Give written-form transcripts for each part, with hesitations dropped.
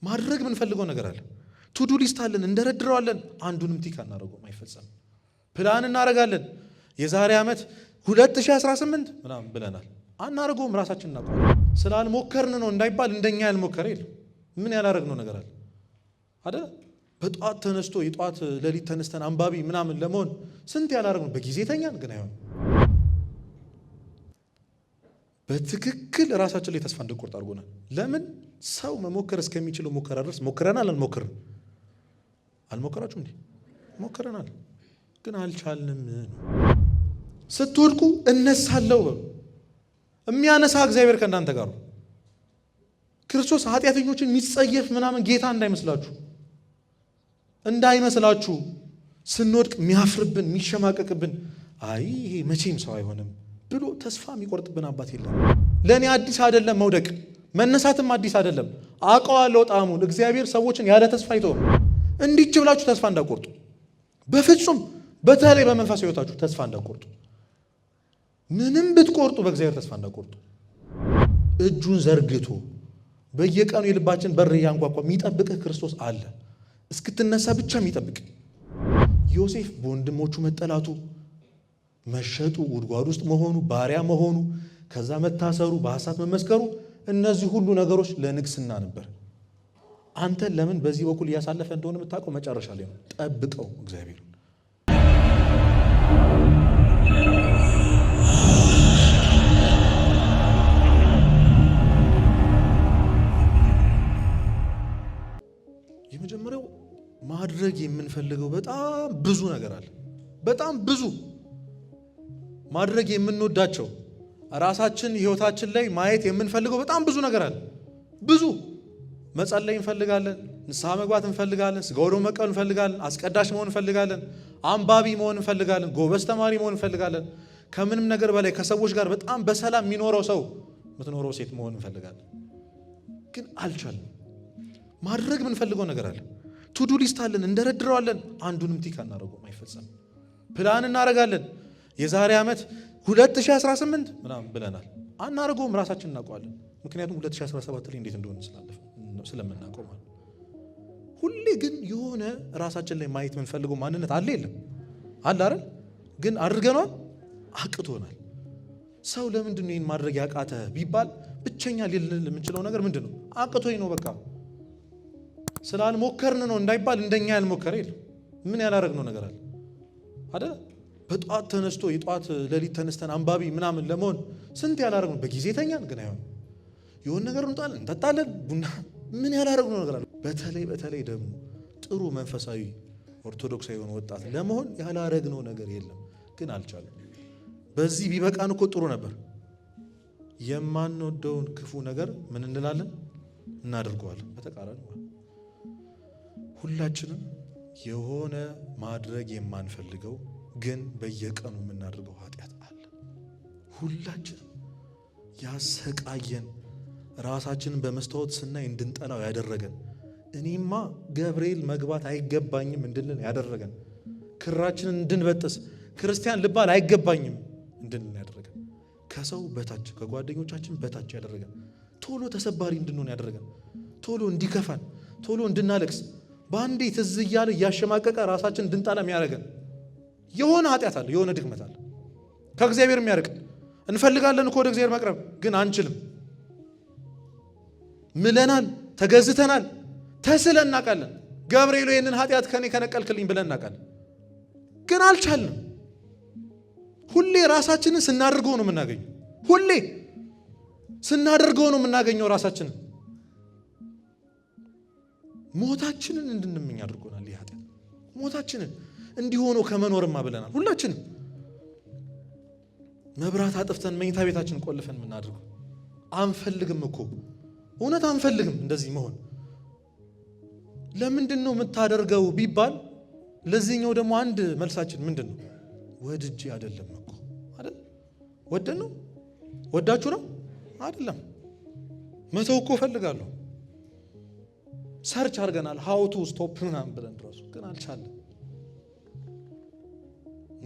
ማድረግ ምን ፈልገው ነገር አለ ቱዱ ሊስት አለን እንደረድረዋለን አንዱንም ቲክ አናረጋውም አይፈጸም ፕላን እናረጋለን የዛሬ ዓመት 2018 ምናምን ብለናል አናረጋውም ራሳችን እናቆም ስላልሞከርን ነው እንዳይባል እንደኛ ያልሞከረ የለም ምን ያላረግነው ነገር አለ አይደል በጧት ተነስቶ የጧት ለሊት ተነስተን አንባቢ ምናምን ለመሆን ስንት ያላረግነው በጊዜ ተኛን ግን አይሆን በትክክል ራሳችን ላይ ተስፋ እንደቆርጥ አድርጎናል ለምን ሰው መሞከር እስከሚችለው ሙከራ ድረስ ሞክረናል አልሞከራችሁም እንዴ ሞክረናል ግን አልቻልንም ስትወድቁ እነሳለሁ የሚያነሳ እግዚአብሔር ከእናንተ ጋር ነው ክርስቶስ ኃጢአተኞችን የሚጸየፍ ምናምን ጌታ እንዳይመስላችሁ ስንወድቅ የሚያፍርብን የሚሸማቀቅብን አይ ይሄ መቼም ሰው አይሆንም ብሎ ተስፋ የሚቆርጥብን አባት የለም ለኔ አዲስ አይደለም መውደቅ መነሳትም አዲስ አይደለም አውቀዋለሁ ጣሙን እግዚአብሔር ሰዎችን ያለ ተስፋ ይተው እንዲች ብላችሁ ተስፋ እንዳቆርጡ በፍጹም በተለይ በመንፈሳዊ ሕይወታችሁ ተስፋ እንዳቆርጡ ምንም ብትቆርጡ በእግዚአብሔር ተስፋ እንዳቆርጡ እጁን ዘርግቶ በየቀኑ የልባችን በር ያንኳኳ የሚጠብቅህ ክርስቶስ አለ እስክትነሳ ብቻ የሚጠብቅ ዮሴፍ በወንድሞቹ መጠላቱ መሸጡ ጉድጓድ ውስጥ መሆኑ ባሪያ መሆኑ ከዛ መታሰሩ በሐሰት መመስከሩ እነዚህ ሁሉ ነገሮች ለንግስና ነበር አንተ ለምን በዚህ በኩል ያሳለፈ እንደሆነ የምታውቀው መጨረሻ ላይ ነው ጠብቀው እግዚአብሔር የመጀመሪያው ማድረግ የምንፈልገው በጣም ብዙ ነገር አለ በጣም ብዙ ማድረግ የምንወዳቸው ራሳችን ህይወታችን ላይ ማየት የምንፈልገው በጣም ብዙ ነገር አለ ብዙ መጸለይ እንፈልጋለን ንስሐ መግባት እንፈልጋለን ስጋ ወደሙ መቀበል እንፈልጋለን አስቀዳሽ መሆን እንፈልጋለን አንባቢ መሆን እንፈልጋለን ጎበዝ ተማሪ መሆን እንፈልጋለን ከምንም ነገር በላይ ከሰዎች ጋር በጣም በሰላም የሚኖረው ሰው የምትኖረው ሴት መሆን እንፈልጋለን ግን አልቻልንም ማድረግ ምን ፈልገው ነገር አለ ቱዱ ሊስት አለን እንደረድረዋለን አንዱንም ቲክ አናረጋውም አይፈጸም ፕላን እናረጋለን የዛሬ ዓመት 2018 ምናምን ብለናል አናረጋውም ራሳችን እናውቀዋለን ምክንያቱም 2017 ላይ እንዴት እንደሆነ ስለምናውቀው ማለት ሁሌ ግን የሆነ ራሳችን ላይ ማየት ምን ፈልገው ማንነት አለ የለም አለ አይደል ግን አድርገናል አቅቶናል ሰው ለምንድን ነው ይሄን ማድረግ ያቃተ ቢባል ብቸኛ ሊል የምንችለው ነገር ምንድነው አቅቶኝ ነው በቃ ስላልሞከርን ነው እንዳይባል እንደኛ ያልሞከረ የለም ምን ያላረግነው ነገር አለ አይደል በጧት ተነስቶ የጧት ለሊት ተነስተን አንባቢ ምናምን ለመሆን ስንት ያላረግነው በጊዜ ተኛን ግን አይሆን የሆነ ነገር እንጣለን እንጠጣለን ቡና ምን ያላረግነው ነገር አለ በተለይ ደግሞ ጥሩ መንፈሳዊ ኦርቶዶክሳዊ የሆነ ወጣት ለመሆን ያላረግነው ነገር የለም ግን አልቻለም በዚህ ቢበቃን እኮ ጥሩ ነበር የማንወደውን ክፉ ነገር ምን እንላለን እናደርገዋለን በተቃራኒ ሁላችንም የሆነ ማድረግ የማንፈልገው ግን በየቀኑ የምናደርገው ኃጢአት አለ ሁላችንም ያሰቃየን ራሳችንን በመስታወት ስናይ እንድንጠላው ያደረገን እኔማ ገብርኤል መግባት አይገባኝም እንድንል ያደረገን ክራችንን እንድንበጥስ ክርስቲያን ልባል አይገባኝም እንድንል ያደረገን ከሰው በታች ከጓደኞቻችን በታች ያደረገን ቶሎ ተሰባሪ እንድንሆን ያደረገን ቶሎ እንዲከፋን ቶሎ እንድናለቅስ በአንዴ ትዝ እያለ እያሸማቀቀ ራሳችን እንድንጠላ ያደረገን የሆነ ኃጢአት አለ የሆነ ድክመት አለ ከእግዚአብሔር የሚያርቅ እንፈልጋለን እኮ ወደ እግዚአብሔር መቅረብ ግን አንችልም ምለናል ተገዝተናል ተስለን እናውቃለን ገብርኤል ይሄንን ኃጢአት ከኔ ከነቀልክልኝ ብለን እናውቃለን ግን አልቻልንም ሁሌ ራሳችንን ስናደርገው ነው የምናገኘው ሁሌ ስናደርገው ነው የምናገኘው ራሳችንን ሞታችንን እንድንመኝ አድርጎናል ይህ ኃጢአት ሞታችንን እንዲሆኖ ከመኖርማ ብለናል ሁላችንም መብራት አጥፍተን መኝታ ቤታችንን ቆልፈን የምናደርገው አንፈልግም እኮ እውነት አንፈልግም እንደዚህ መሆን ለምንድነው የምታደርገው ቢባል ለዚህኛው ደግሞ አንድ መልሳችን ምንድነው ወድጄ አይደለም እኮ አይደል ወደን ነው ወዳችሁ ነው አይደለም መተው እኮ ፈልጋለሁ ሰርች አድርገናል how to stop ምናምን ብለን ድረሱ ግን አልቻለም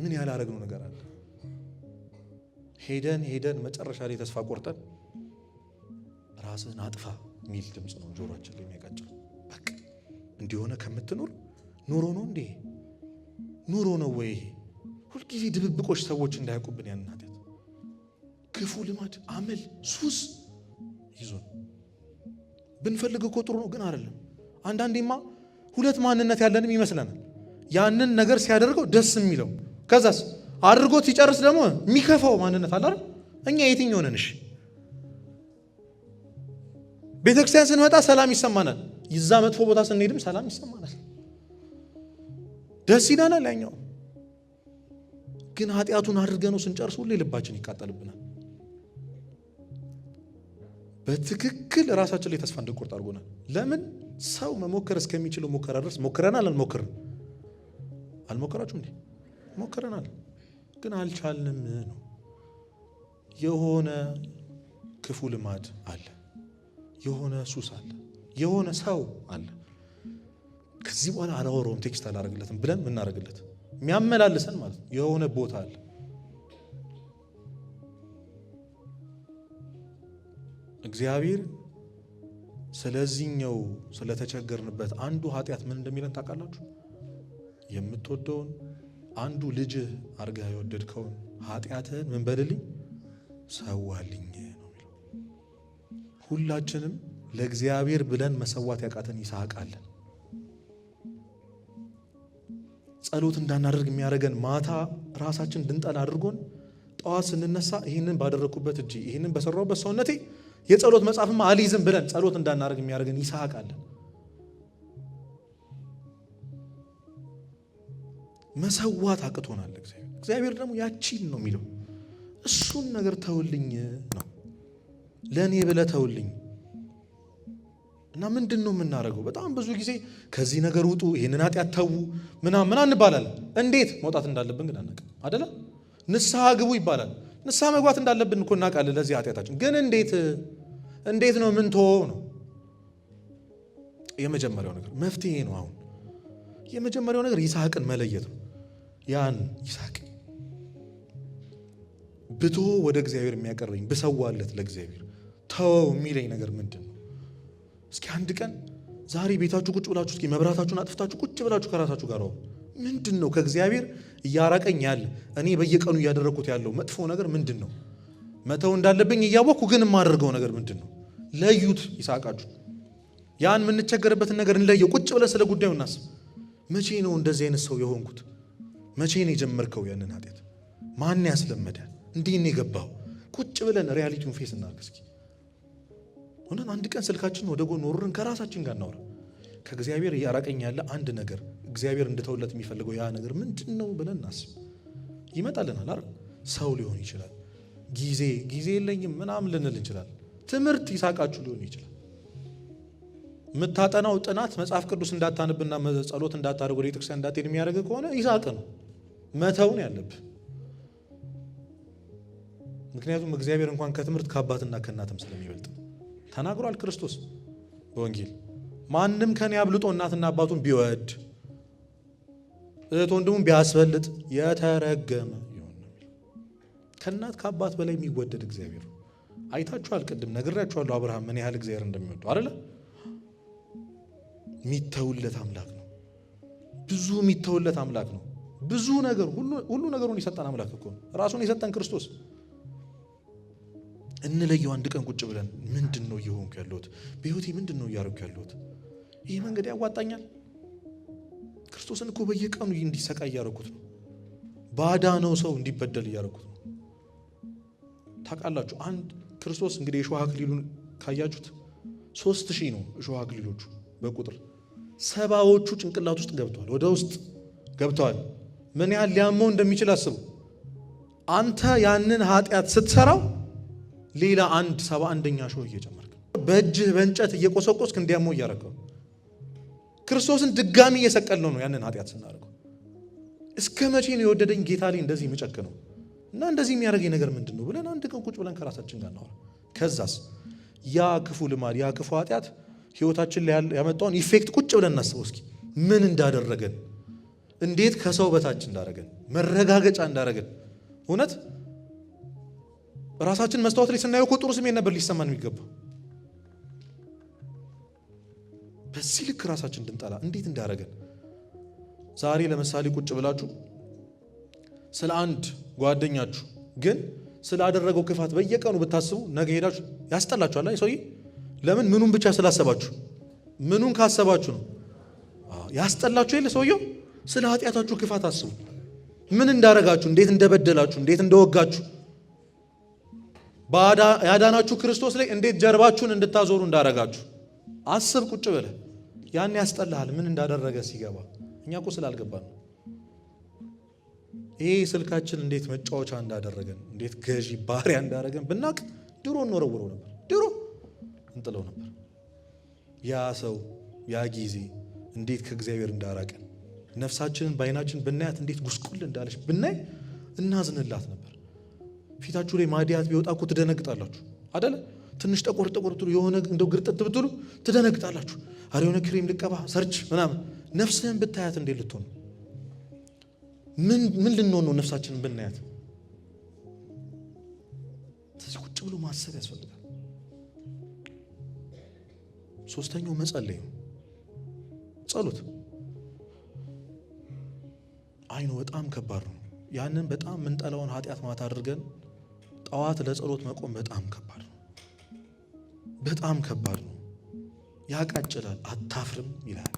ምን ያላረግነው ነገር አለ ሄደን መጨረሻ ላይ ተስፋ ቆርጠን ራስህን አጥፋ ሚል ድምጽ ነው ጆሮአችን ላይ የሚያቃጭለው እንዲሆነ ከምትኖር ኑሮ ነው እንዴ? ኑሮ ነው ወይ? ሁልጊዜ ድብብቆች ሰዎች እንዳያውቁብን ያንን ኃጢአት፣ ክፉ ልማድ፣ አመል፣ ሱስ ይዞን ብንፈልግ እኮ ጥሩ ነው ግን አይደለም። አንዳንዴማ ሁለት ማንነት ያለንም ይመስለናል። ያንን ነገር ሲያደርገው ደስ የሚለው ከዛስ አድርጎት ሲጨርስ ደግሞ የሚከፋው ማንነት አለ አይደል? እኛ የትኛው ነን? እሺ ቤተክርስቲያን ስንመጣ ሰላም ይሰማናል፣ ይዛ መጥፎ ቦታ ስንሄድም ሰላም ይሰማናል፣ ደስ ይላናል። ያኛው ግን ኃጢአቱን አድርገነው ስንጨርስ ሁሌ ልባችን ይቃጠልብናል። በትክክል ራሳችን ላይ ተስፋ እንድንቆርጥ አድርጎናል። ለምን? ሰው መሞከር እስከሚችለው ሞከራ ድረስ ሞክረናል። አልሞከራችሁ እንዴ? ሞክረናል ግን አልቻልንም ነው። የሆነ ክፉ ልማድ አለ፣ የሆነ ሱስ አለ፣ የሆነ ሰው አለ። ከዚህ በኋላ አላወራውም፣ ቴክስት አላረግለትም ብለን ምናረግለት የሚያመላልሰን ማለት ነው። የሆነ ቦታ አለ። እግዚአብሔር ስለዚህኛው ስለተቸገርንበት አንዱ ኃጢአት ምን እንደሚለን ታውቃላችሁ? የምትወደውን አንዱ ልጅህ አርገህ የወደድከውን ኃጢአትህን ምን በልልኝ ሰዋልኝ ነው የሚለው። ሁላችንም ለእግዚአብሔር ብለን መሰዋት ያቃተን ይስሐቅ አለን። ጸሎት እንዳናደርግ የሚያደርገን ማታ ራሳችን እንድንጠላ አድርጎን ጠዋት ስንነሳ ይህንን ባደረግኩበት እጄ ይህንን በሰራሁበት ሰውነቴ የጸሎት መጽሐፍማ አልይዝም ብለን ጸሎት እንዳናደርግ የሚያደርገን ይስሐቅ አለን። መሰዋት አቅቶናል። እግዚአብሔር ደግሞ ያቺን ነው የሚለው፣ እሱን ነገር ተውልኝ ነው፣ ለእኔ ብለህ ተውልኝ። እና ምንድን ነው የምናደርገው? በጣም ብዙ ጊዜ ከዚህ ነገር ውጡ፣ ይህንን ኃጢአት ተዉ ምናምን እንባላለን። እንዴት መውጣት እንዳለብን ግን አናውቅም አይደለ? ንስሐ ግቡ ይባላል። ንስሐ መግባት እንዳለብን እኮ እናውቃለን ለዚህ ኃጢአታችን። ግን እንዴት ነው ምን ተወው ነው የመጀመሪያው ነገር። መፍትሄ ነው። አሁን የመጀመሪያው ነገር ይስሐቅን መለየት ነው። ያን ይስሐቅ ብቶ ወደ እግዚአብሔር የሚያቀርበኝ ብሰዋለት ለእግዚአብሔር ተወው የሚለኝ ነገር ምንድን ነው? እስኪ አንድ ቀን ዛሬ ቤታችሁ ቁጭ ብላችሁ እስኪ መብራታችሁን አጥፍታችሁ ቁጭ ብላችሁ ከራሳችሁ ጋር ምንድን ነው ከእግዚአብሔር እያራቀኝ ያለ እኔ በየቀኑ እያደረግኩት ያለው መጥፎ ነገር ምንድን ነው? መተው እንዳለብኝ እያወቅኩ ግን የማደርገው ነገር ምንድን ነው? ለዩት። ይስሐቃችሁ ያን የምንቸገርበትን ነገር እንለየው። ቁጭ ብለን ስለ ጉዳዩ እናስብ። መቼ ነው እንደዚህ አይነት ሰው የሆንኩት? መቼ ነው የጀመርከው ያንን ኃጢአት? ማን ያስለመደ? እንዲህ ነው የገባው? ቁጭ ብለን ሪያሊቲውን ፌስ እናድርግ እስኪ። ሆነን አንድ ቀን ስልካችን ወደ ጎን ወርረን ከራሳችን ጋር እናውራ። ከእግዚአብሔር እያራቀኝ ያለ አንድ ነገር እግዚአብሔር እንድተውለት የሚፈልገው ያ ነገር ምንድን ነው ብለን እናስብ። ይመጣልናል አይደል? ሰው ሊሆን ይችላል፣ ጊዜ የለኝም ምናምን ልንል እንችላለን። ትምህርት ይስሐቃችሁ ሊሆን ይችላል። የምታጠናው ጥናት መጽሐፍ ቅዱስ እንዳታነብና ጸሎት እንዳታደርግ ወደ ቤተክርስቲያን እንዳትሄድ የሚያደርግ ከሆነ ይስሐቅ ነው መተውን ያለብህ። ምክንያቱም እግዚአብሔር እንኳን ከትምህርት ከአባትና ከእናትም ስለሚበልጥ ተናግሯል ክርስቶስ በወንጌል። ማንም ከኔ አብልጦ እናትና አባቱን ቢወድ እህት ወንድሙን ቢያስበልጥ የተረገመ ይሁን ነው። ከእናት ከአባት በላይ የሚወደድ እግዚአብሔር አይታችኋል። ቅድም ነግሬያችኋለሁ አብርሃም ምን ያህል እግዚአብሔር እንደሚወደው አይደለ? የሚተውለት አምላክ ነው። ብዙ የሚተውለት አምላክ ነው። ብዙ ነገር ሁሉ ነገሩን የሰጠን አምላክ እኮ ነው። ራሱን የሰጠን ክርስቶስ። እንለየው አንድ ቀን ቁጭ ብለን ምንድን ነው እየሆንኩ ያለሁት? በህይወቴ ምንድን ነው እያደረኩ ያለሁት? ይህ መንገድ ያዋጣኛል? ክርስቶስን እኮ በየቀኑ እንዲሰቃይ እያደረኩት ነው። ባዳነው ሰው እንዲበደል እያደረኩት ነው። ታውቃላችሁ አንድ ክርስቶስ እንግዲህ የሾህ አክሊሉን ካያችሁት 3000 ነው እሾህ አክሊሎቹ በቁጥር 70ዎቹ ጭንቅላት ውስጥ ገብተዋል፣ ወደ ውስጥ ገብተዋል። ምን ያህል ሊያመው እንደሚችል አስቡ። አንተ ያንን ኃጢአት ስትሰራው ሌላ 71ኛ ሾህ እየጨመርክ በእጅህ በእንጨት እየቆሰቆስክ እንዲያመው እያደረገው ክርስቶስን ድጋሚ እየሰቀልነው ነው ያንን ኃጢአት ስናደርገው። እስከ መቼ ነው የወደደኝ ጌታ ላይ እንደዚህ የሚጨክነው እና እንደዚህ የሚያደርገኝ ነገር ምንድን ነው ብለን አንድ ቀን ቁጭ ብለን ከራሳችን ጋር እናወራ። ከዛስ ያ ክፉ ልማድ ያ ክፉ ኃጢአት ህይወታችን ላይ ያመጣውን ኢፌክት ቁጭ ብለን እናስበው እስኪ። ምን እንዳደረገን፣ እንዴት ከሰው በታች እንዳደረገን፣ መረጋገጫ እንዳደረገን። እውነት ራሳችን መስታወት ላይ ስናየው እኮ ጥሩ ስሜት ነበር ሊሰማን የሚገባው። በዚህ ልክ ራሳችን እንድንጠላ እንዴት እንዳደረገን። ዛሬ ለምሳሌ ቁጭ ብላችሁ ስለ አንድ ጓደኛችሁ ግን ስላደረገው ክፋት በየቀኑ ብታስቡ ነገ ሄዳችሁ ያስጠላችኋል። አይ ሰውዬ ለምን ምኑን ብቻ ስላሰባችሁ ምኑን ካሰባችሁ ነው ያስጠላችሁ የለ ሰውየው። ስለ ኃጢአታችሁ ክፋት አስቡ። ምን እንዳረጋችሁ፣ እንዴት እንደበደላችሁ፣ እንዴት እንደወጋችሁ፣ ያዳናችሁ ክርስቶስ ላይ እንዴት ጀርባችሁን እንድታዞሩ እንዳረጋችሁ አስብ ቁጭ ብለህ። ያን ያስጠላሃል ምን እንዳደረገ ሲገባ። እኛ እኮ ስላልገባ ነው። ይሄ ስልካችን እንዴት መጫወቻ እንዳደረገን፣ እንዴት ገዢ ባሪያ እንዳደረገን ብናቅ ድሮ እንወረውረው ነበር፣ ድሮ እንጥለው ነበር። ያ ሰው ያ ጊዜ እንዴት ከእግዚአብሔር እንዳራቀን፣ ነፍሳችንን በዓይናችን ብናያት እንዴት ጉስቁል እንዳለች ብናይ እናዝንላት ነበር። ፊታችሁ ላይ ማዲያት ቢወጣ እኮ ትደነግጣላችሁ አይደለ? ትንሽ ጠቆር ብትሉ የሆነ እንደው ግርጥት ብትሉ ትደነግጣላችሁ። አረ የሆነ ክሬም ልቀባ ሰርች ምናምን። ነፍስህን ብታያት እንዴት ልትሆን? ምን ልንሆን ነው ነፍሳችንን ብናያት? ስለዚህ ቁጭ ብሎ ማሰብ ያስፈልጋል። ሶስተኛው መጸለይ ነው። ጸሎት አይኑ በጣም ከባድ ነው። ያንን በጣም ምንጠላውን ኃጢአት ማታ አድርገን ጠዋት ለጸሎት መቆም በጣም ከባድ ነው። በጣም ከባድ ነው። ያቃጭላል። አታፍርም ይላል።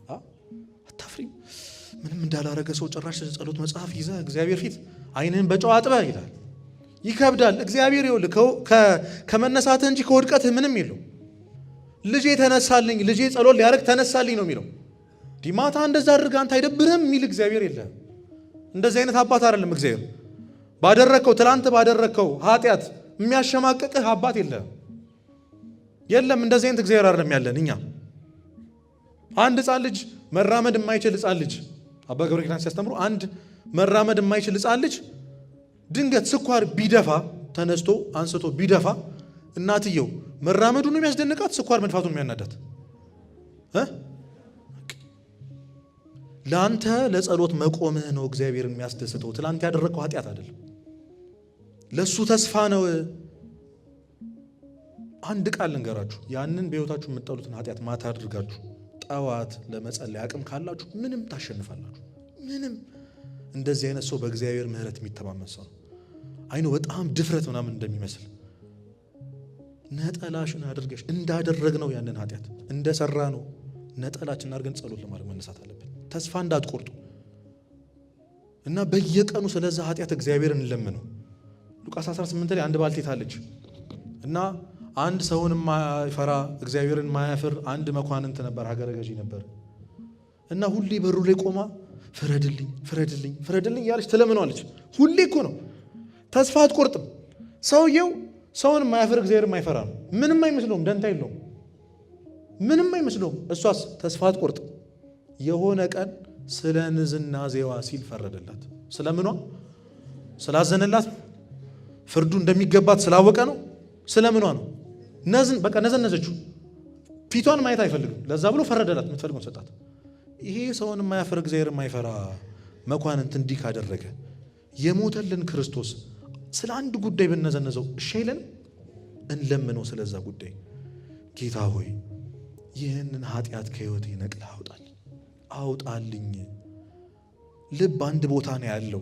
አታፍሪም? ምንም እንዳላረገ ሰው ጭራሽ ጸሎት መጽሐፍ ይዘህ እግዚአብሔር ፊት አይንህን በጨው አጥበህ ይላል። ይከብዳል። እግዚአብሔር ይኸውልህ ከመነሳትህ እንጂ ከውድቀትህ ምንም የለው። ልጄ ተነሳልኝ፣ ልጄ ጸሎት ሊያደርግ ተነሳልኝ ነው የሚለው። ዲማታ እንደዛ አድርግ አንተ አይደብርህም የሚል እግዚአብሔር የለም። እንደዚህ አይነት አባት አይደለም እግዚአብሔር። ባደረከው ትላንት ባደረከው ኃጢአት የሚያሸማቅቅህ አባት የለም። እንደዚህ አይነት እግዚአብሔር አይደለም ያለን እኛ። አንድ ሕፃን ልጅ መራመድ የማይችል ሕፃን ልጅ አባ ገብረ ኪዳን ሲያስተምሩ አንድ መራመድ የማይችል ሕፃን ልጅ ድንገት ስኳር ቢደፋ ተነስቶ አንስቶ ቢደፋ እናትየው መራመዱን ነው የሚያስደንቃት፣ ስኳር መድፋቱን የሚያናዳት? ለአንተ ለጸሎት መቆምህ ነው እግዚአብሔርን የሚያስደስተው። ትላንት ያደረግከው ኃጢአት አይደለም። ለሱ ተስፋ ነው። አንድ ቃል ልንገራችሁ። ያንን በሕይወታችሁ የምትጠሉትን ኃጢአት ማታ አድርጋችሁ ጠዋት ለመጸለይ አቅም ካላችሁ ምንም ታሸንፋላችሁ። ምንም። እንደዚህ አይነት ሰው በእግዚአብሔር ምሕረት የሚተማመን ሰው አይኑ በጣም ድፍረት ምናምን እንደሚመስል ነጠላሽን አድርገሽ እንዳደረግነው ያንን ኃጢአት እንደሰራ ነው ነጠላችን አድርገን ጸሎት ለማድረግ መነሳት አለብን። ተስፋ እንዳትቆርጡ እና በየቀኑ ስለዛ ኃጢአት እግዚአብሔርን እንለምነው። ሉቃስ 18 ላይ አንድ ባልቴት አለች እና አንድ ሰውን የማይፈራ እግዚአብሔርን የማያፍር አንድ መኳንንት ነበር፣ ሀገረ ገዢ ነበር እና ሁሌ በሩ ላይ ቆማ ፍረድልኝ ፍረድልኝ ፍረድልኝ እያለች ትለምነዋለች። ሁሌ እኮ ነው። ተስፋ አትቆርጥም። ሰውየው ሰውን የማያፍር እግዚአብሔር የማይፈራ ነው። ምንም አይመስለውም፣ ደንታ የለውም፣ ምንም አይመስለውም። እሷስ ተስፋ አትቆርጥም። የሆነ ቀን ስለ ንዝናዜዋ ሲል ፈረደላት። ስለምኗ? ስላዘነላት፣ ፍርዱ እንደሚገባት ስላወቀ ነው። ስለምኗ ነው? በቃ ነዘነዘችው። ፊቷን ማየት አይፈልግም። ለዛ ብሎ ፈረደላት፣ የምትፈልገውን ሰጣት። ይሄ ሰውን የማያፍር እግዚአብሔር የማይፈራ መኳንንት እንዲህ ካደረገ የሞተልን ክርስቶስ ስለ አንድ ጉዳይ ብነዘነዘው እሺ አይለን? እንለምነው ስለዛ ጉዳይ። ጌታ ሆይ ይህንን ኃጢአት ከሕይወቴ ነቅለህ አውጣልኝ። ልብ አንድ ቦታ ነው ያለው።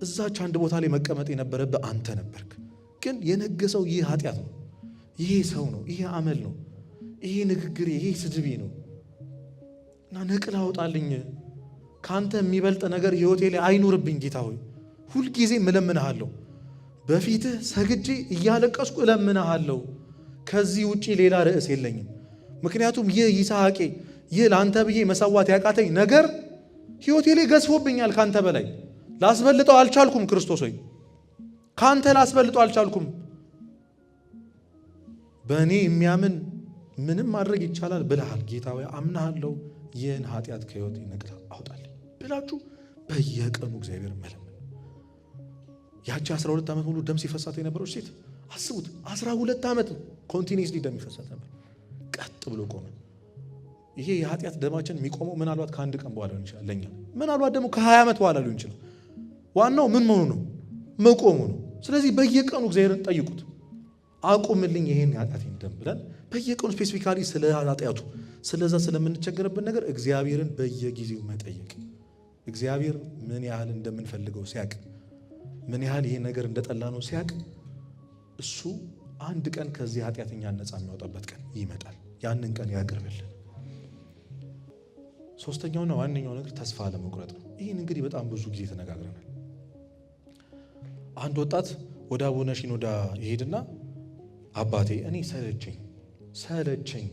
እዛች አንድ ቦታ ላይ መቀመጥ የነበረብህ አንተ ነበርክ። ግን የነገሰው ይህ ኃጢአት ነው፣ ይሄ ሰው ነው፣ ይሄ አመል ነው፣ ይሄ ንግግር፣ ይሄ ስድቤ ነው እና ነቅለህ አውጣልኝ። ከአንተ የሚበልጥ ነገር ሕይወቴ ላይ አይኑርብኝ። ጌታ ሆይ ሁልጊዜ እለምንሃለሁ፣ በፊትህ ሰግጄ እያለቀስኩ እለምንሃለሁ። ከዚህ ውጪ ሌላ ርዕስ የለኝም። ምክንያቱም ይህ ይስሐቄ፣ ይህ ለአንተ ብዬ መሰዋት ያቃተኝ ነገር ሕይወቴ ላይ ገዝፎብኛል። ካንተ በላይ ላስበልጠው አልቻልኩም። ክርስቶስ ሆይ ካንተ ላስበልጠው አልቻልኩም። በእኔ የሚያምን ምንም ማድረግ ይቻላል ብለሃል። ጌታ ሆይ አምናሃለሁ፣ ይህን ኃጢአት ከሕይወቴ ነቅለህ አውጣልኝ ብላችሁ በየቀኑ እግዚአብሔር መለመን። ያቺ 12 ዓመት ሙሉ ደም ሲፈሳት የነበረች ሴት አስቡት። 12 ዓመት ኮንቲኒስሊ ደም ይፈሳት ነበር። ቀጥ ብሎ ቆመ። ይሄ የኃጢአት ደማችን የሚቆመው ምናልባት ከአንድ ቀን በኋላ ሊሆን ይችላል ለኛ፣ ምናልባት ደግሞ ከ20 ዓመት በኋላ ሊሆን ይችላል። ዋናው ምን መሆኑ ነው? መቆሙ ነው። ስለዚህ በየቀኑ እግዚአብሔርን ጠይቁት። አቁምልኝ ይሄን የኃጢአቴን ደም ብለን በየቀኑ ስፔሲፊካሊ ስለ ኃጢአቱ ስለዛ ስለምንቸገርበት ነገር እግዚአብሔርን በየጊዜው መጠየቅ። እግዚአብሔር ምን ያህል እንደምንፈልገው ሲያቅ፣ ምን ያህል ይሄ ነገር እንደጠላ ነው ሲያቅ፣ እሱ አንድ ቀን ከዚህ ኃጢአተኛ ነፃ የሚያወጣበት ቀን ይመጣል። ያንን ቀን ያቅርብልን። ሶስተኛውና ዋነኛው ነገር ተስፋ አለመቁረጥ ነው። ይህን እንግዲህ በጣም ብዙ ጊዜ ተነጋግረናል። አንድ ወጣት ወደ አቡነ ሺኖዳ ይሄድና አባቴ እኔ ሰለቸኝ፣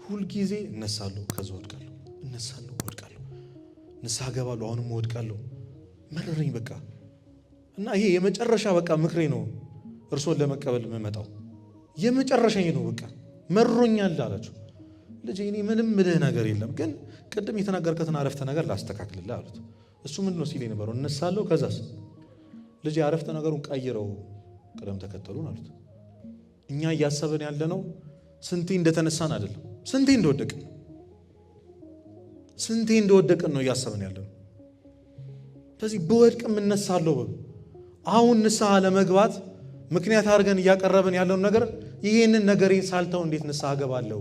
ሁልጊዜ እነሳለሁ፣ ከዛ ወድቃለሁ፣ እነሳለሁ፣ ወድቃለሁ፣ ንስሐ ገባለሁ፣ አሁንም ወድቃለሁ፣ መረረኝ በቃ እና ይሄ የመጨረሻ በቃ ምክሬ ነው እርሶን ለመቀበል የምመጣው የመጨረሻ ነው በቃ መሮኛል አላቸው። ልጄ እኔ ምንም ምልህ ነገር የለም፣ ግን ቅድም የተናገርከትን አረፍተ ነገር ላስተካክልልህ አሉት። እሱ ምንድነው ሲል የነበረው? እነሳለሁ ከዛስ? ልጄ አረፍተ ነገሩን ቀይረው ቅደም ተከተሉን አሉት። እኛ እያሰብን ያለነው ስንቴ እንደተነሳን አይደለም፣ ስንቴ እንደወደቅን ነው እያሰብን ያለነው። ስለዚህ በወድቅም እነሳለሁ በሉ። አሁን ንስሐ ለመግባት ምክንያት አድርገን እያቀረብን ያለውን ነገር ይህንን ነገሬን ሳልተው እንዴት ንስሐ ገባለሁ?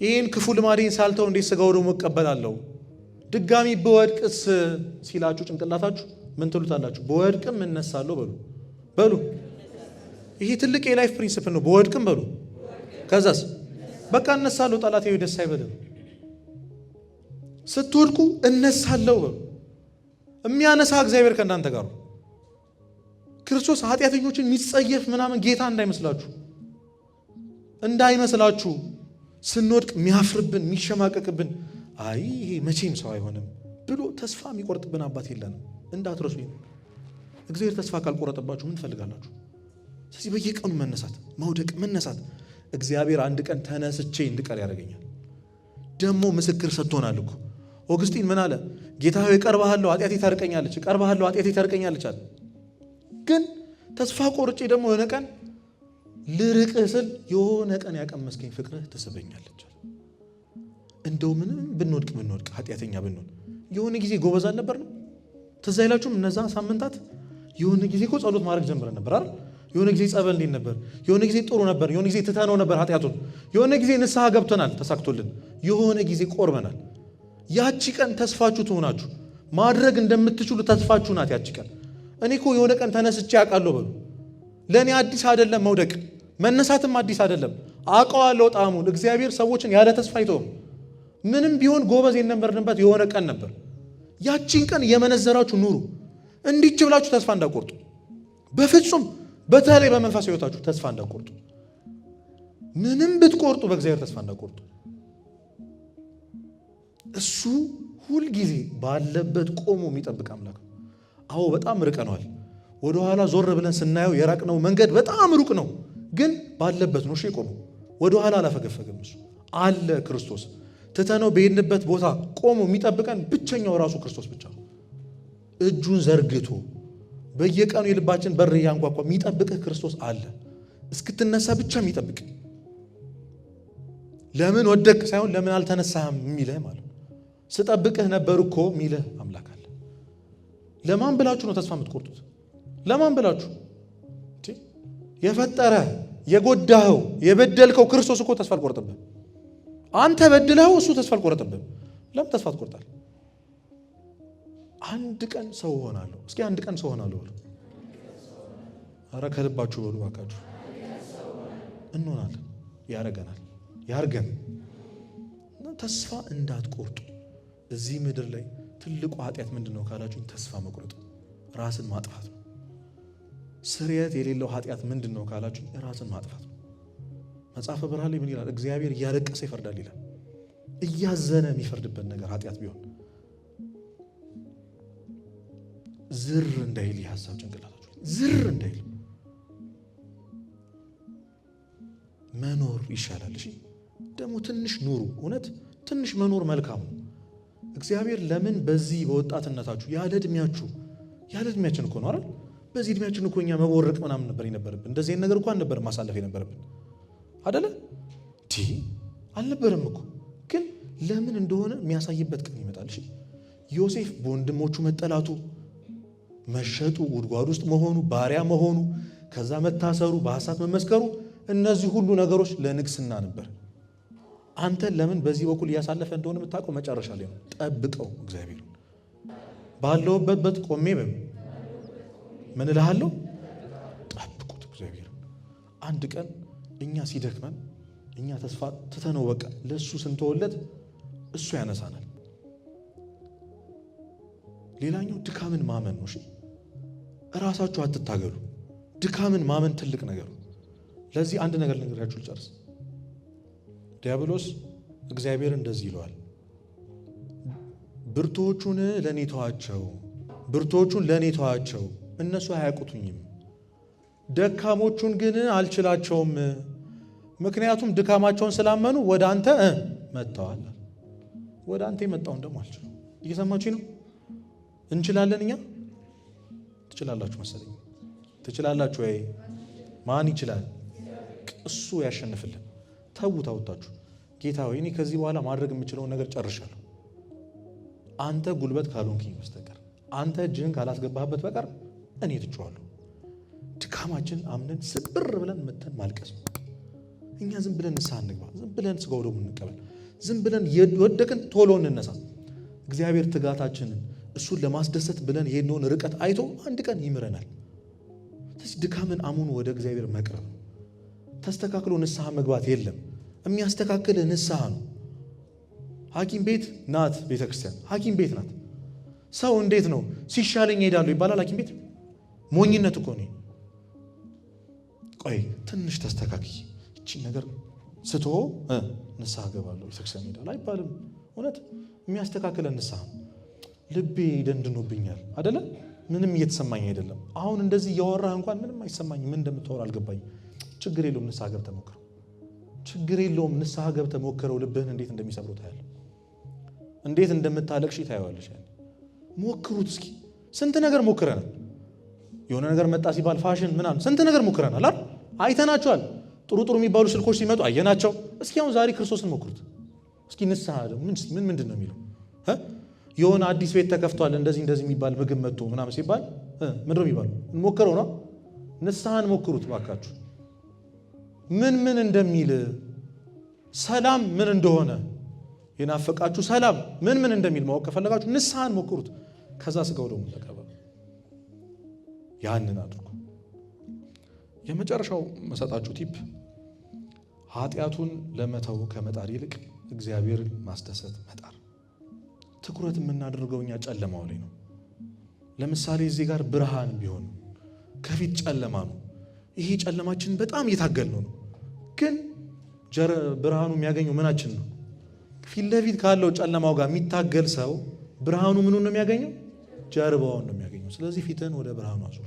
ይህን ክፉ ልማዴን ሳልተው እንዴት ስጋው ደግሞ እቀበላለሁ? ድጋሚ በወድቅስ ሲላችሁ ጭንቅላታችሁ ምን ትሉታላችሁ? በወድቅም እነሳለሁ በሉ። ይሄ ትልቅ የላይፍ ፕሪንሲፕል ነው። በወድቅም በሉ። ከዛስ በቃ እነሳለሁ፣ ጠላቴ ደስ አይበልም። ስትወድቁ እነሳለሁ በሉ። የሚያነሳ እግዚአብሔር ከእናንተ ጋር ነው። ክርስቶስ ኃጢአተኞችን የሚጸየፍ ምናምን ጌታ እንዳይመስላችሁ ስንወድቅ የሚያፍርብን የሚሸማቀቅብን አይ ይሄ መቼም ሰው አይሆንም ብሎ ተስፋ የሚቆርጥብን አባት የለንም። እንዳትረሱ። እግዚአብሔር ተስፋ ካልቆረጠባችሁ ምን ትፈልጋላችሁ? ስለዚህ በየቀኑ መነሳት፣ መውደቅ፣ መነሳት። እግዚአብሔር አንድ ቀን ተነስቼ እንድቀር ያደርገኛል። ደግሞ ምስክር ሰጥቶናል እኮ ኦግስቲን ምን አለ? ጌታ ሆይ እቀርብሃለሁ፣ ኃጢአቴ ታርቀኛለች፣ እቀርብሃለሁ፣ ኃጢአቴ ታርቀኛለች አለ። ግን ተስፋ ቆርጬ ደግሞ የሆነ ቀን ልርቅህ ስል የሆነ ቀን ያቀመስከኝ ፍቅርህ ትስበኛለች። እንደው ምንም ብንወድቅ ኃጢአተኛ ብንሆን የሆነ ጊዜ ጎበዝ አልነበርንም? ትዝ አይላችሁም? እነዛ ሳምንታት የሆነ ጊዜ እኮ ጸሎት ማድረግ ጀምረን ነበር አይደል? የሆነ ጊዜ ጸበል እንዴት ነበር? የሆነ ጊዜ ጥሩ ነበር። የሆነ ጊዜ ትተነው ነበር ኃጢአቱን። የሆነ ጊዜ ንስሐ ገብተናል ተሳክቶልን። የሆነ ጊዜ ቆርበናል። ያቺ ቀን ተስፋችሁ ትሆናችሁ። ማድረግ እንደምትችሉ ተስፋችሁ ናት ያቺ ቀን። እኔ እኮ የሆነ ቀን ተነስቼ አውቃለሁ በሉ። ለእኔ አዲስ አይደለም መውደቅ፣ መነሳትም አዲስ አይደለም። አውቀዋለሁ ጣዕሙን። እግዚአብሔር ሰዎችን ያለ ተስፋ አይተውም። ምንም ቢሆን ጎበዝ የነበርንበት የሆነ ቀን ነበር። ያቺን ቀን የመነዘራችሁ ኑሩ። እንዲች ብላችሁ ተስፋ እንዳቆርጡ በፍጹም። በተለይ በመንፈስ ሕይወታችሁ ተስፋ እንዳቆርጡ። ምንም ብትቆርጡ በእግዚአብሔር ተስፋ እንዳቆርጡ። እሱ ሁልጊዜ ባለበት ቆሞ የሚጠብቅ አምላክ ነው። አዎ በጣም ርቀነዋል። ወደኋላ ዞር ብለን ስናየው የራቅነው መንገድ በጣም ሩቅ ነው፣ ግን ባለበት ነው። እሺ ቆሞ ወደኋላ አላፈገፈገም። እሱ አለ። ክርስቶስ ትተነው በሄድንበት ቦታ ቆሞ የሚጠብቀን ብቸኛው ራሱ ክርስቶስ ብቻ ነው። እጁን ዘርግቶ በየቀኑ የልባችን በር እያንኳኳ የሚጠብቅህ ክርስቶስ አለ። እስክትነሳ ብቻ የሚጠብቅ። ለምን ወደቅ ሳይሆን ለምን አልተነሳህም የሚልህ ማለት ነው። ስጠብቅህ ነበር እኮ የሚልህ አምላክ አለ። ለማን ብላችሁ ነው ተስፋ የምትቆርጡት? ለማን ብላችሁ? የፈጠረ የጎዳኸው የበደልከው ክርስቶስ እኮ ተስፋ አልቆረጠብህም። አንተ በድለኸው እሱ ተስፋ አልቆረጠብህም። ለምን ተስፋ ትቆርጣለህ? አንድ ቀን ሰው ሆናለሁ። እስኪ አንድ ቀን ሰው ሆናለሁ በሉ። ኧረ ከልባችሁ በሉ ባካችሁ። እንሆናለን። ያርገን። ተስፋ እንዳትቆርጡ። እዚህ ምድር ላይ ትልቁ ኃጢአት ምንድን ነው ካላችሁኝ፣ ተስፋ መቁረጥ፣ ራስን ማጥፋት ነው። ስርየት የሌለው ኃጢአት ምንድን ነው ካላችሁኝ፣ ራስን ማጥፋት ነው። መጽሐፈ ብርሃን ላይ ምን ይላል? እግዚአብሔር እያለቀሰ ይፈርዳል ይላል። እያዘነ የሚፈርድበት ነገር ኃጢአት ቢሆን ዝር እንዳይል የሐሳብ ጭንቅላታችሁ ዝር እንዳይል መኖር ይሻላል። እሺ ደግሞ ትንሽ ኑሩ። እውነት ትንሽ መኖር መልካም ነው። እግዚአብሔር ለምን በዚህ በወጣትነታችሁ ያለ እድሜያችን እኮ ነው አይደል? በዚህ እድሜያችን እኮ እኛ መቦረቅ ምናምን ነበር የነበረብን። እንደዚህ ነገር እኮ ነበር ማሳለፍ የነበረብን አይደለ? አልነበረም እኮ። ግን ለምን እንደሆነ የሚያሳይበት ቀን ይመጣል። እሺ ዮሴፍ በወንድሞቹ መጠላቱ፣ መሸጡ፣ ጉድጓድ ውስጥ መሆኑ፣ ባሪያ መሆኑ፣ ከዛ መታሰሩ፣ በሐሰት መመስከሩ፣ እነዚህ ሁሉ ነገሮች ለንግስና ነበር። አንተን ለምን በዚህ በኩል እያሳለፈ እንደሆነ የምታውቀው መጨረሻ ላይ ነው። ጠብቀው እግዚአብሔር ባለውበት ቆሜ ምን እልሃለሁ? ጠብቁት እግዚአብሔር። አንድ ቀን እኛ ሲደክመን እኛ ተስፋ ትተነው በቃ ለእሱ ስንተወለት እሱ ያነሳናል። ሌላኛው ድካምን ማመን ነው። እሺ እራሳችሁ አትታገሉ። ድካምን ማመን ትልቅ ነገር ነው። ለዚህ አንድ ነገር ልንገራችሁ ልጨርስ። ዲያብሎስ እግዚአብሔር እንደዚህ ይለዋል፣ ብርቶቹን ለኔ ተዋቸው፣ እነሱ አያውቁትኝም። ደካሞቹን ግን አልችላቸውም፣ ምክንያቱም ድካማቸውን ስላመኑ ወደ አንተ መጥተዋል። ወደ አንተ የመጣውን ደግሞ አልችለው። እየሰማችሁ ነው? እንችላለን እኛ። ትችላላችሁ መሰለኝ። ትችላላችሁ ወይ? ማን ይችላል? እሱ ያሸንፍልን። ታውታችሁ ጌታ ሆይ እኔ ከዚህ በኋላ ማድረግ የምችለውን ነገር ጨርሻለሁ። አንተ ጉልበት ካልሆንክኝ በስተቀር አንተ እጅህን ካላስገባህበት በቀር እኔ ትቼዋለሁ። ድካማችን አምነን ስብር ብለን መተን ማልቀስ ነው። እኛ ዝም ብለን ንስሐ እንግባ፣ ዝም ብለን ስጋው ደግሞ እንቀበል፣ ዝም ብለን የወደቅን ቶሎ እንነሳ። እግዚአብሔር ትጋታችንን እሱን ለማስደሰት ብለን የሄድነውን ርቀት አይቶ አንድ ቀን ይምረናል። ስለዚህ ድካምን አምኖ ወደ እግዚአብሔር መቅረብ ነው። ተስተካክሎ ንስሐ መግባት የለም። የሚያስተካክልህ ንስሐ ነው። ሐኪም ቤት ናት ቤተክርስቲያን፣ ሐኪም ቤት ናት። ሰው እንዴት ነው ሲሻለኝ ሄዳለሁ ይባላል ሐኪም ቤት? ሞኝነት እኮ ነው። ቆይ ትንሽ ተስተካክይ እቺን ነገር ስቶ ንስሐ ገባለሁ ቤተክርስቲያን ሄዳለሁ አይባልም። እውነት የሚያስተካክለን ንስሐ ነው። ልቤ ይደንድኖብኛል አይደለ? ምንም እየተሰማኝ አይደለም። አሁን እንደዚህ እያወራህ እንኳን ምንም አይሰማኝ፣ ምን እንደምታወራ አልገባኝ። ችግር የለውም ንስሐ ገብተህ ሞክረው። ችግር የለውም ንስሐ ገብተህ ሞክረው። ልብህን እንዴት እንደሚሰብረው ታያለህ። እንዴት እንደምታለቅሽ ታየዋለሽ። ሞክሩት እስኪ። ስንት ነገር ሞክረናል። የሆነ ነገር መጣ ሲባል ፋሽን ምናምን ስንት ነገር ሞክረናል አይደል? አይተናቸዋል። ጥሩ የሚባሉ ስልኮች ሲመጡ አየናቸው። እስኪ አሁን ዛሬ ክርስቶስን ሞክሩት እስኪ። ንስሐ ምንድን ነው የሚለው? የሆነ አዲስ ቤት ተከፍቷል እንደዚህ የሚባል ምግብ መጥቶ ምናምን ሲባል ምንድን ነው የሚባለው? እንሞክረው ነው። ንስሐን ሞክሩት ባካችሁ። ምን እንደሚል ሰላም ምን እንደሆነ የናፈቃችሁ ሰላም ምን እንደሚል ማወቅ ከፈለጋችሁ ንስሐን ሞክሩት። ከዛ ስጋው ደግሞ ተቀበሉ። ያንን አድርጉ። የመጨረሻው መሰጣችሁ ቲፕ ኃጢአቱን ለመተው ከመጣር ይልቅ እግዚአብሔርን ማስደሰት መጣር። ትኩረት የምናደርገው እኛ ጨለማው ላይ ነው። ለምሳሌ እዚህ ጋር ብርሃን ቢሆን ከፊት ጨለማ ነው። ይሄ ጨለማችን በጣም እየታገልነው ነው። ግን ብርሃኑ የሚያገኘው ምናችን ነው? ፊት ለፊት ካለው ጨለማው ጋር የሚታገል ሰው ብርሃኑ ምኑን ነው የሚያገኘው? ጀርባውን ነው የሚያገኘው። ስለዚህ ፊትን ወደ ብርሃኑ አዙር።